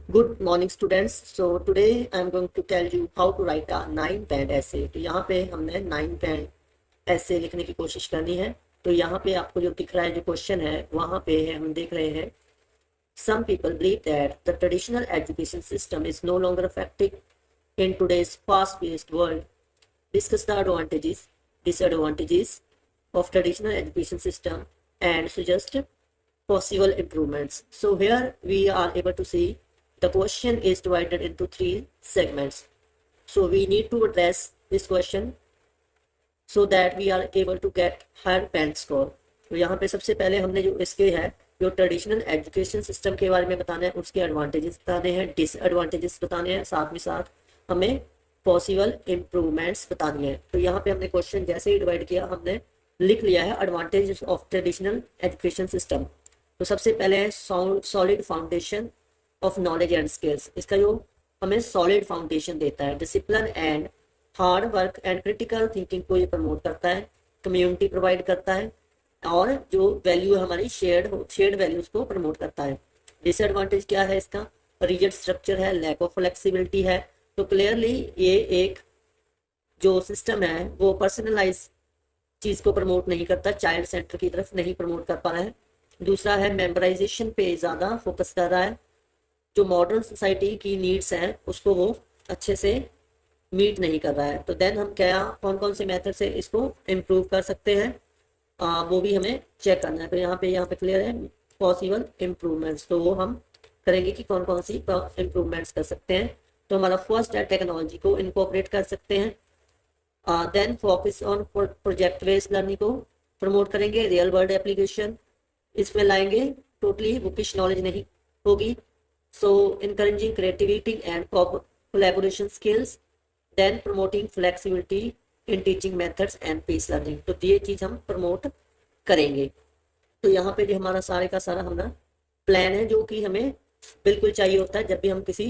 Good morning students. So today I am going to tell you how to write a 9 band essay. तो यहाँ पे हमने 9 band essay लिखने की कोशिश करनी है। तो यहाँ पे आपको जो दिख रहा है जो क्वेश्चन है वहाँ पे है हम देख रहे हैं Some people believe that the traditional education system is no longer effective in today's fast-paced world. Discuss the advantages, disadvantages of traditional education system and suggest possible improvements. So here we are able to see the question is divided into 3 segments. So we need to address this question so that we are able to get higher band score. तो यहाँ पे सबसे पहले हमने जो इसके है जो ट्रेडिशनल एजुकेशन सिस्टम के बारे में बताना है, उसके एडवांटेजेस बताने हैं, डिसएडवांटेजेस बताने हैं, साथ में साथ हमें पॉसिबल इम्प्रूवमेंट्स बतानी है। तो यहाँ पे हमने क्वेश्चन जैसे ही डिवाइड किया हमने लिख लिया है advantages of traditional education system. तो सबसे पहले है solid foundation of knowledge and skills. इसका जो हमें सॉलिड फाउंडेशन देता है, discipline and hard work and critical thinking को ये प्रमोट करता है, कम्युनिटी प्रोवाइड करता है और जो वैल्यू है हमारी शेयर्ड वैल्यूज को प्रमोट करता है। डिसएडवांटेज क्या है इसका? रिजिड स्ट्रक्चर है, लैक ऑफ फ्लेक्सिबिलिटी है। तो क्लियरली ये एक जो सिस्टम है वो पर्सनलाइज चीज को प्रमोट नहीं करता, चाइल्ड सेंटर की तरफ नहीं प्रमोट कर पा रहा है। दूसरा है मेमोराइजेशन पे ज्यादा फोकस कर रहा है, जो मॉडर्न सोसाइटी की नीड्स हैं उसको वो अच्छे से मीट नहीं कर रहा है। तो देन हम क्या कौन कौन से मेथड से इसको इम्प्रूव कर सकते हैं वो भी हमें चेक करना है। तो यहाँ पे क्लियर है पॉसिबल इम्प्रूवमेंट्स, तो वो हम करेंगे कि कौन कौन सी इम्प्रूवमेंट्स कर सकते हैं। तो हमारा फर्स्ट है टेक्नोलॉजी को इनकॉर्पोरेट कर सकते हैं, then focus on project based learning को प्रमोट करेंगे, रियल वर्ल्ड एप्लीकेशन इसमें लाएंगे, टोटली बुकिश नॉलेज नहीं होगी। So encouraging creativity and collaboration skills, then promoting flexibility in teaching methods and pace learning. तो ये चीज हम प्रमोट करेंगे। तो यहाँ पे जो हमारा सारे का सारा हमारा प्लान है जो कि हमें बिल्कुल चाहिए होता है जब भी हम किसी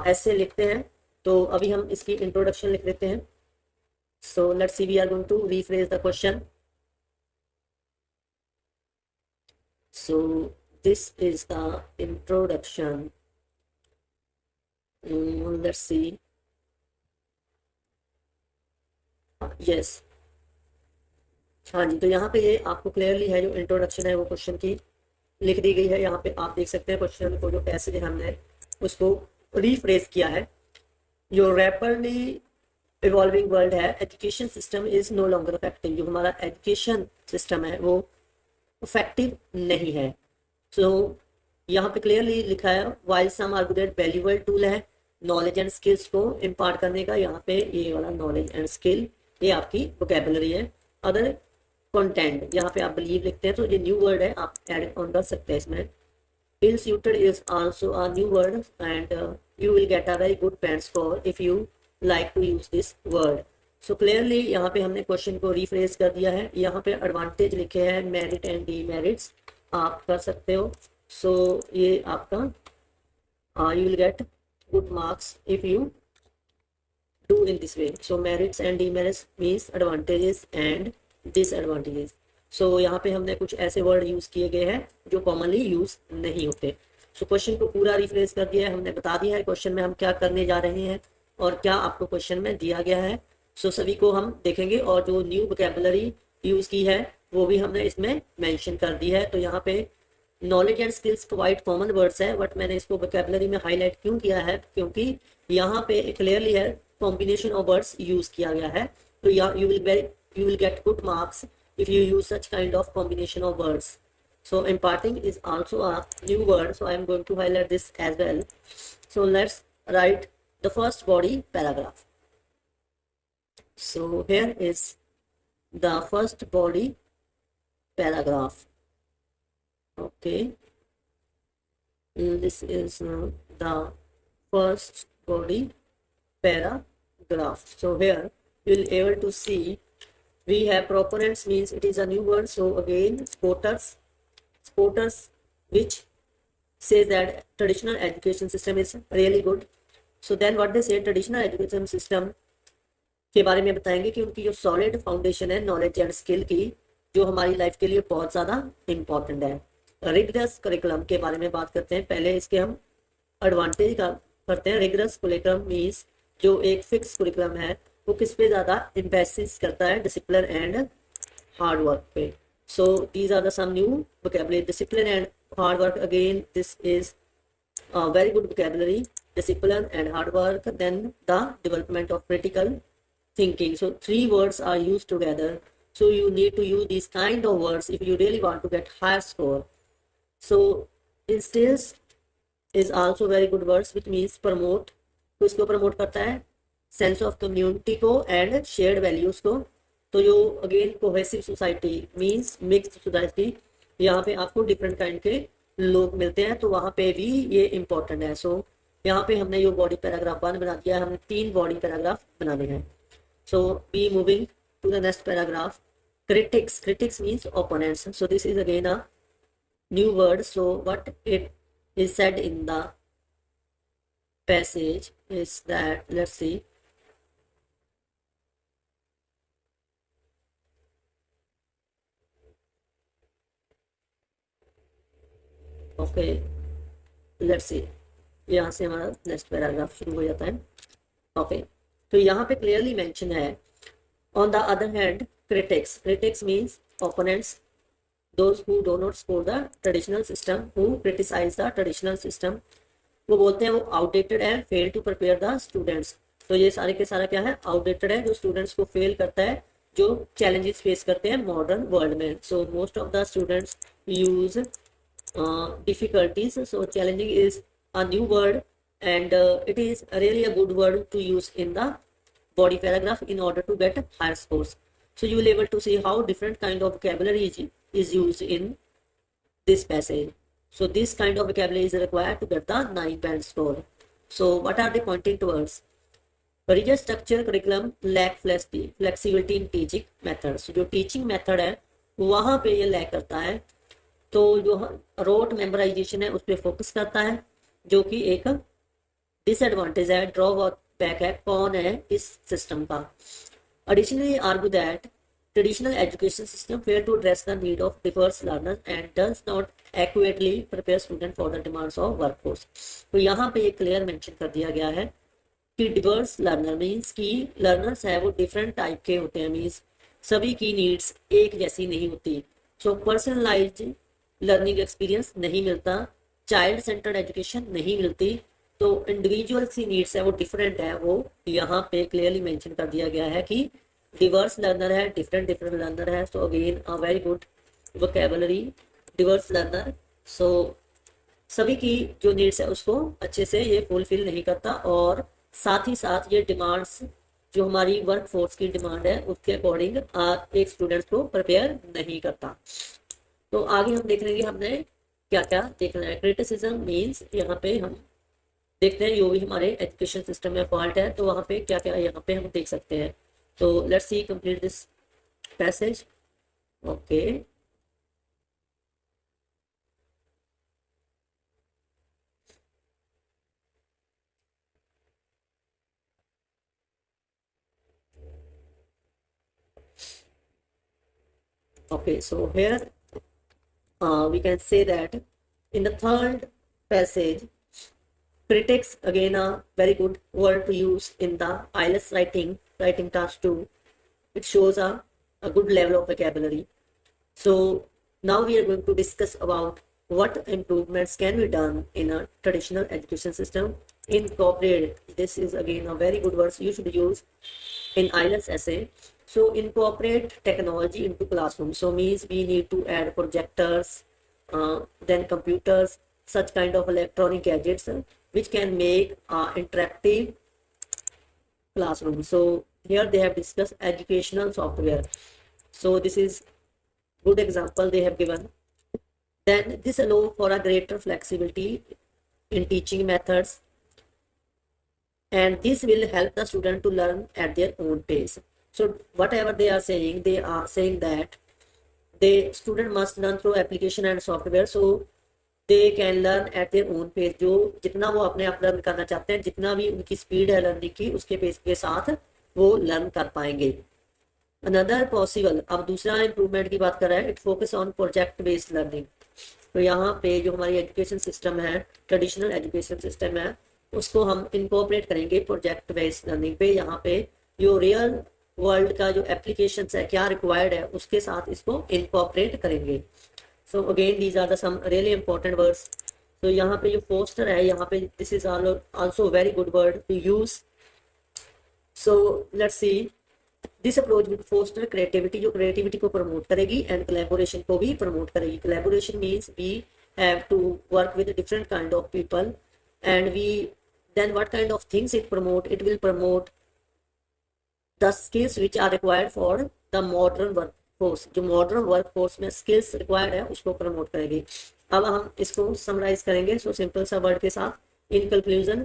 ऐसे लिखते हैं। तो अभी हम इसकी इंट्रोडक्शन लिख लेते हैं। So let's see, we are going to rephrase the question. So this is the introduction. Let's see. Yes. हाँ जी, तो यहाँ पे ये आपको क्लियरली है जो इंट्रोडक्शन है वो क्वेश्चन की लिख दी गई है। यहाँ पे आप देख सकते हैं क्वेश्चन को जो पैसेज है हमने उसको रीफ्रेज किया है। जो रैपिडली इवॉल्विंग वर्ल्ड है, education system is no longer effective. जो हमारा एजुकेशन सिस्टम है वो इफेक्टिव नहीं है। सो यहाँ पे क्लियरली लिखा है while some are good valuable tool है नॉलेज एंड स्किल्स को इम्पार्ट करने का। यहाँ पे ये वाला नॉलेज एंड स्किल ये आपकी वोकेबुलरी है। अदर कंटेंट यहाँ पे आप बिलीव लिखते हैं तो ये न्यू वर्ड है, आप ऐड ऑन कर सकते हैं इसमें। Ill suited is also a new word and you will get a very good band score if you like to use this word. So clearly यहाँ पे हमने क्वेश्चन को रिफ्रेज कर दिया है। यहाँ पे एडवांटेज लिखे हैं, मेरिट एंड डीमेरिट्स आप कर सकते हो। सो ये आपका you will get good marks if you do in this way. So merits and demerits means advantages and disadvantages. So यहाँ पे हमने कुछ ऐसे वर्ड यूज किए गए हैं जो कॉमनली यूज नहीं होते। सो क्वेश्चन को पूरा रिफ्रेज कर दिया है, हमने बता दिया है क्वेश्चन में हम क्या करने जा रहे हैं और क्या आपको क्वेश्चन में दिया गया है। सो सभी को हम देखेंगे और जो न्यू वोकैबुलरी यूज की है वो भी हमने इसमें मेंशन कर दी है। तो यहाँ पे knowledge and skills quite common words है, बट मैंने इसको वोकैबुलरी में हाईलाइट क्यों किया है क्योंकि यहाँ पे क्लियरली है कॉम्बिनेशन ऑफ वर्ड्स यूज किया गया है। तो you will get good marks if you use such kind of combination of words. So imparting is also a new word, so I am going to highlight this as well. So let's write the first body paragraph. So here is the first body paragraph. Okay, this is the first body paragraph. So here you will able to see we have proponents means it is a new word. So again supporters which says that traditional education system is really good. So then what they say, traditional education system के बारे में बताएंगे कि उनकी जो solid foundation है knowledge and skill की जो हमारी लाइफ के लिए बहुत ज़्यादा इम्पॉर्टेंट है। रिगरस करिकुलम के बारे में बात करते हैं। पहले इसके हम एडवांटेज का करते हैं। रिगरस कुरिकुलम मीन्स जो एक फिक्स कुरिकुलम है वो किस पे ज़्यादा एम्फेसिस करता है, डिसिप्लिन एंड हार्ड वर्क पे। So these are the some new vocabulary. Discipline and hard work, again this is very good vocabulary. Discipline and hard work, then the development of critical thinking. So three words are used together, so you need to use these kind of words if you really want to get higher score. So instills is also very good words, which means promote. तो इसको promote करता है sense of community को and shared values को। तो जो again cohesive society means mixed society, यहाँ पे आपको डिफरेंट काइंड के लोग मिलते हैं, तो वहाँ पे भी ये इम्पोर्टेंट है। सो यहाँ पे हमने जो बॉडी पैराग्राफ 1 बना दिया है, हमने 3 बॉडी पैराग्राफ बनाने हैं। So be moving to the next paragraph. Critics, critics means opponents. So this is again a new word. So what it is said in the passage is that, let's see, okay let's see, यहाँ से हमारा next paragraph शुरू हो जाता है। Okay तो यहाँ पे क्लियरली मेंशन है, on the other hand critics, critics means opponents, those who do not support the traditional system, who criticize the traditional system, वो बोलते हैं वो आउटडेटेड है, fail to prepare the students. तो ये सारे के सारा क्या है, आउटडेटेड है, जो स्टूडेंट्स को फेल करता है, जो चैलेंजेस फेस करते हैं मॉडर्न वर्ल्ड में। So most of the students use difficulties. So challenging is a new word and it is really a good word to use in the body paragraph in order to get higher scores. So you will able to see how different kind of vocabulary is used in this passage. So this kind of vocabulary is required to get the 9 band score. So what are they pointing towards? Rigid structure curriculum lack flexibility in teaching methods. जो teaching method है वहाँ पे ये lack करता है, तो जो rote memorization है उस पर फोकस करता है, जो कि एक डिसएडवांटेज है, ड्रॉबैक है, कौन है इस सिस्टम का। Additionally argue that traditional education system fail to address the need of diverse learners and does not accurately prepare students for the demands of workforce. तो यहाँ पे ये क्लियर मेंशन कर दिया गया है कि डिवर्स लर्नर मीन्स कि लर्नर्स है वो डिफरेंट टाइप के होते हैं, मीन्स सभी की नीड्स एक जैसी नहीं होती। सो पर्सनलाइज्ड लर्निंग एक्सपीरियंस नहीं मिलता, चाइल्ड सेंटर्ड एजुकेशन नहीं मिलती, तो इंडिविजुअल की नीड्स है वो डिफरेंट है। वो यहाँ पे क्लियरली मेंशन कर दिया गया है कि डिवर्स लर्नर है, डिफरेंट लर्नर है। So again a very good vocabulary, diverse learner. So सभी की जो नीड्स है उसको अच्छे से ये फुलफिल नहीं करता, और साथ ही साथ ये डिमांड्स जो हमारी वर्क फोर्स की डिमांड है उसके अकॉर्डिंग एक स्टूडेंट्स को प्रिपेयर नहीं करता। तो आगे हम देख लेंगे हमने क्या क्या देखना है। क्रिटिसिज्म मीन्स यहाँ पे हम देखते हैं जो भी हमारे एजुकेशन सिस्टम में फॉल्ट है, तो वहाँ पे क्या क्या यहाँ पे हम देख सकते हैं। तो let's see complete this passage. Okay okay, so here we can say that in the third passage, critics again a very good word to use in the IELTS writing task 2. It shows a good level of vocabulary. So now we are going to discuss about what improvements can be done in a traditional education system. Incorporate, this is again a very good word you should use in IELTS essay. So incorporate technology into classroom. So means we need to add projectors, then computers, such kind of electronic gadgets which can make interactive classroom. So here they have discussed educational software. So this is good example they have given. Then this allow for a greater flexibility in teaching methods, and this will help the student to learn at their own pace. So whatever they are saying that the student must learn through application and software, so they can learn at their own pace. जो जितना वो अपने आप learn करना चाहते हैं, जितना भी उनकी स्पीड है लर्निंग की, उसके पेस के साथ वो लर्न कर पाएंगे। अनदर पॉसिबल, अब दूसरा इम्प्रूवमेंट की बात कर रहा है, it focus on project based learning. तो यहाँ पे जो हमारी एजुकेशन सिस्टम है, ट्रेडिशनल एजुकेशन सिस्टम है, उसको हम इनकॉर्पोरेट करेंगे प्रोजेक्ट बेस्ड लर्निंग पे। यहाँ पे जो रियल वर्ल्ड का जो एप्लीकेशन है, क्या रिक्वायर्ड है, उसके साथ इसको इनकॉर्पोरेट करेंगे। So again these are the some really important words. तो यहाँ पे जो फोस्टर है, यहाँ पे this is also very good word to use. So let's see, this approach with foster creativity, जो क्रिएटिविटी को प्रमोट करेगी एंड कोलैबोरेशन को भी प्रमोट करेगी। Collaboration means we have to work with different kind of people and we then what kind of things it promote, it will promote the skills which are required for the modern workforce. जो modern workforce में skills required है उसको promote करेगी। अब हम इसको summarise करेंगे so simple सा वर्ड के साथ। इन कंक्लूजन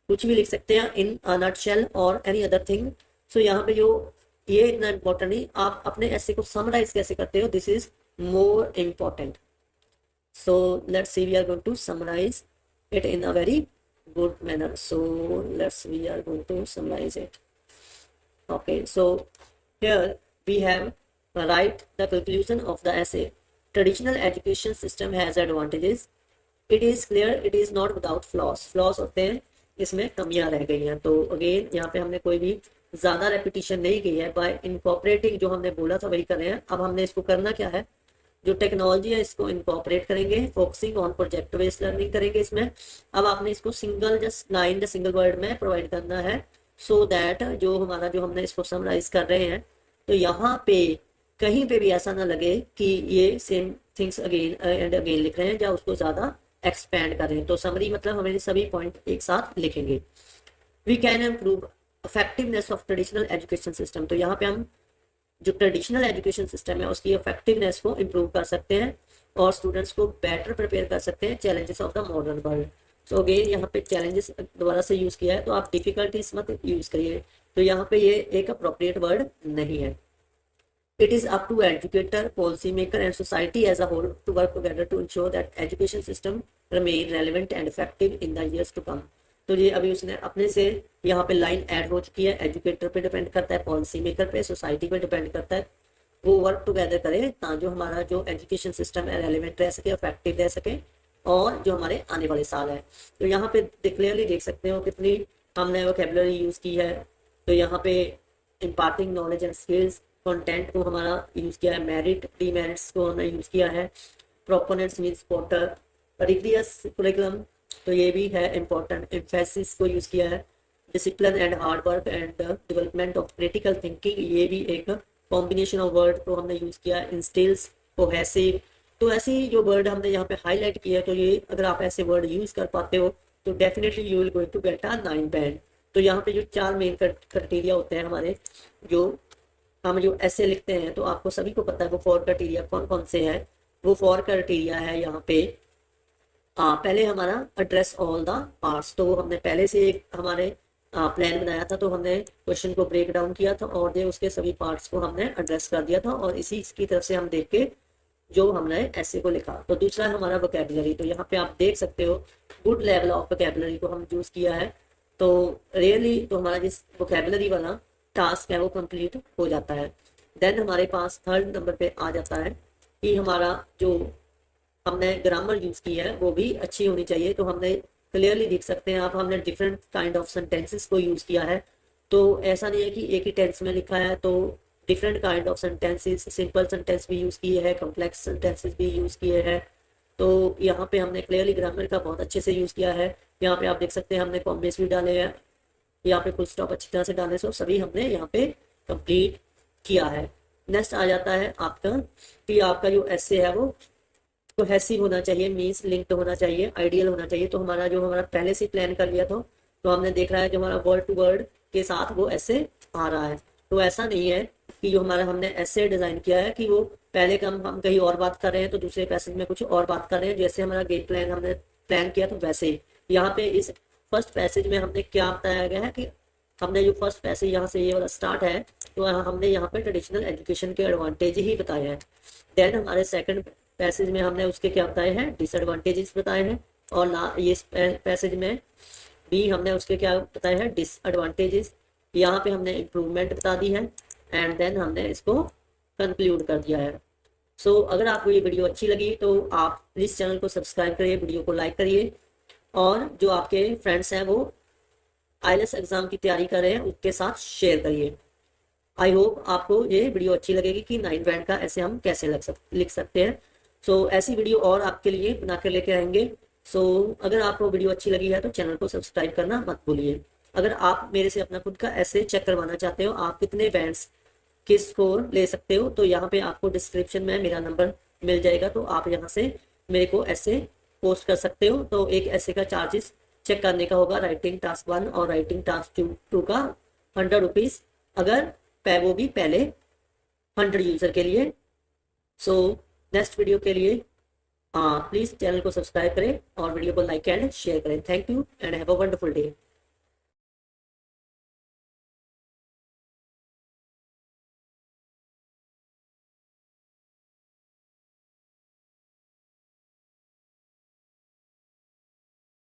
कुछ भी लिख सकते हैं, इन अ नटशेल और एनी अदर थिंग। सो यहाँ पे जो ये इतना इंपॉर्टेंट नहीं, आप अपने ऐसे को समराइज कैसे करते हो, this is more important. So let's see, we are going to summarize it in a very good manner. So let's we are going to summarize it. Okay, so here we have write the conclusion of the essay. Traditional education system has advantages. It is clear it is not without flaws. Flaws होते हैं, इसमें कमियां रह गई हैं। तो again यहाँ पे हमने कोई भी ज़्यादा रेपिटेशन नहीं की है, बाय इनकॉर्पोरेटिंग जो हमने बोला था वही कर रहे हैं। अब हमने इसको करना क्या है, जो टेक्नोलॉजी है इसको इनकॉर्पोरेट करेंगे, focusing on project based learning करेंगे इसमें। अब आपने इसको सिंगल जस्ट लाइन या सिंगल वर्ड में प्रोवाइड करना है सो दैट जो हमारा जो हमने इसको समराइज कर रहे हैं, तो यहाँ पे कहीं पे भी ऐसा ना लगे कि ये same things again and again लिख रहे हैं या उसको ज़्यादा एक्सपेंड कर रहे हैं। तो समरी मतलब हमें सभी पॉइंट एक साथ लिखेंगे। We can improve effectiveness of traditional education system. तो यहाँ पे हम जो ट्रेडिशनल एजुकेशन सिस्टम है उसकी इफेक्टिवनेस को इम्प्रूव कर सकते हैं और स्टूडेंट्स को बेटर प्रिपेयर कर सकते हैं challenges of the modern world. So again यहाँ पे चैलेंजेस दोबारा से यूज किया है, तो आप डिफिकल्टीज मत यूज करिए। तो यहाँ पे ये एक अप्रोप्रिएट वर्ड नहीं है। It is up to educator, policy maker and society as a whole to work together to ensure that education system remain relevant and effective in the years to come. तो ये अभी उसने अपने से यहाँ पे लाइन ऐड हो चुकी है। एजुकेटर पे डिपेंड करता है, पॉलिसी मेकर पे, सोसाइटी पे डिपेंड करता है। वो वर्क टुगेदर करे ताकि जो हमारा जो एजुकेशन सिस्टम है रेलेवेंट रह सके, इफेक्टिव रह सके और जो हमारे आने वाले साल है। तो यहाँ पे क्लियरली देख सकते हो कितनी हमने वोकैबुलरी यूज की है। तो यहाँ पे imparting knowledge and skills, content को हमारा यूज किया है, मेरिट डीमेरिट्स को हमने यूज किया है, proponents mean supporter, religious curriculum, तो ये भी है इम्पोर्टेंट, एम्फेसिस को यूज किया है, discipline and hard work and development of critical thinking, ये भी एक कॉम्बिनेशन ऑफ वर्ड को हमने यूज किया है, इंस्टिल्स, कोहेसिव। तो ऐसी जो वर्ड हमने यहाँ पे हाईलाइट किया है, तो ये अगर आप ऐसे वर्ड यूज कर पाते हो तो definitely you will going to get a 9 band. तो यहाँ पे जो 4 मेन क्राइटेरिया होते हैं हमारे, जो हम जो ऐसे लिखते हैं, तो आपको सभी को पता है वो 4 क्राइटेरिया कौन कौन से हैं। वो 4 क्राइटेरिया है यहाँ पे। पहले हमारा एड्रेस ऑल द पार्ट्स, तो हमने पहले से एक हमारे प्लान बनाया था, तो हमने क्वेश्चन को ब्रेक डाउन किया था और उसके सभी पार्ट्स को हमने एड्रेस कर दिया था और इसी की तरफ से हम देख के जो हमने ऐसे को लिखा। तो दूसरा है हमारा वोकैबुलरी, तो यहाँ पे आप देख सकते हो गुड लेवल ऑफ वोकैबुलरी को हम यूज किया है। तो रियली तो हमारा जिस वोकैबुलरी वाला टास्क है वो कंप्लीट हो जाता है। देन हमारे पास 3rd नंबर पे आ जाता है कि हमारा जो हमने ग्रामर यूज की है वो भी अच्छी होनी चाहिए। तो हमने क्लियरली देख सकते हैं आप, हमने डिफरेंट काइंड ऑफ सेंटेंसेस को यूज किया है। तो ऐसा नहीं है कि एक ही टेंस में लिखा है, तो different kind of sentences, simple sentence भी यूज किए हैं, कॉम्प्लेक्स सेंटेंसेस भी यूज किए हैं। तो यहाँ पे हमने क्लियरली ग्रामर का बहुत अच्छे से यूज किया है। यहाँ पे आप देख सकते हैं हमने कॉमेस भी डाले हैं, यहाँ पे फुल स्टॉप अच्छी तरह से डाले, सो सभी हमने यहाँ पे कंप्लीट किया है। नेक्स्ट आ जाता है आपका कि आपका जो ऐसे है वो कोहेसिव होना चाहिए, मीन्स लिंक्ड होना चाहिए, आइडियल होना चाहिए। तो हमारा पहले से प्लान कर लिया था, तो हमने देख रहा है जो हमारा वर्ड टू वर्ड के साथ वो ऐसे आ रहा है। तो ऐसा नहीं है कि जो हमारा हमने ऐसे डिजाइन किया है कि वो पहले हम कहीं और बात कर रहे हैं तो दूसरे पैसेज में कुछ और बात कर रहे हैं। जैसे हमारा गेम प्लान हमने प्लान किया तो वैसे ही यहाँ पे इस फर्स्ट पैसेज में हमने क्या बताया गया है कि हमने जो फर्स्ट पैसेज यहाँ से ये वाला स्टार्ट है, तो हमने यहाँ पे ट्रेडिशनल एजुकेशन के एडवांटेज ही बताए हैं। देन हमारे सेकंड पैसेज में हमने उसके क्या बताए हैं, डिसएडवांटेजेस बताए हैं। और ये पैसेज में भी हमने उसके क्या बताए हैं, डिसएडवांटेजेस। यहाँ पे हमने इम्प्रूवमेंट बता दी है एंड देन हमने इसको कंक्लूड कर दिया है। सो अगर आपको ये वीडियो अच्छी लगी तो आप प्लीज़ चैनल को सब्सक्राइब करिए, वीडियो को लाइक करिए, और जो आपके फ्रेंड्स हैं वो आईएलटीएस एग्जाम की तैयारी कर रहे हैं उनके साथ शेयर करिए। आई होप आपको ये वीडियो अच्छी लगेगी कि 9 बैंड का ऐसे हम कैसे लिख सकते हैं। सो ऐसी वीडियो और आपके लिए बना कर लेके आएंगे। सो अगर आपको वीडियो अच्छी लगी है तो चैनल को सब्सक्राइब करना मत भूलिए। अगर आप मेरे से अपना खुद का ऐसे चेक करवाना चाहते हो, आप कितने बैंड्स किस स्कोर ले सकते हो, तो यहाँ पे आपको डिस्क्रिप्शन में मेरा नंबर मिल जाएगा, तो आप यहाँ से मेरे को ऐसे पोस्ट कर सकते हो। तो एक ऐसे का चार्जेस चेक करने का होगा राइटिंग टास्क 1 और राइटिंग टास्क 2 का 100 रुपीज़, अगर वो भी पहले 100 यूजर के लिए। सो नेक्स्ट वीडियो के लिए प्लीज़ चैनल को सब्सक्राइब करें और वीडियो को लाइक एंड शेयर करें। Thank you and have a wonderful day.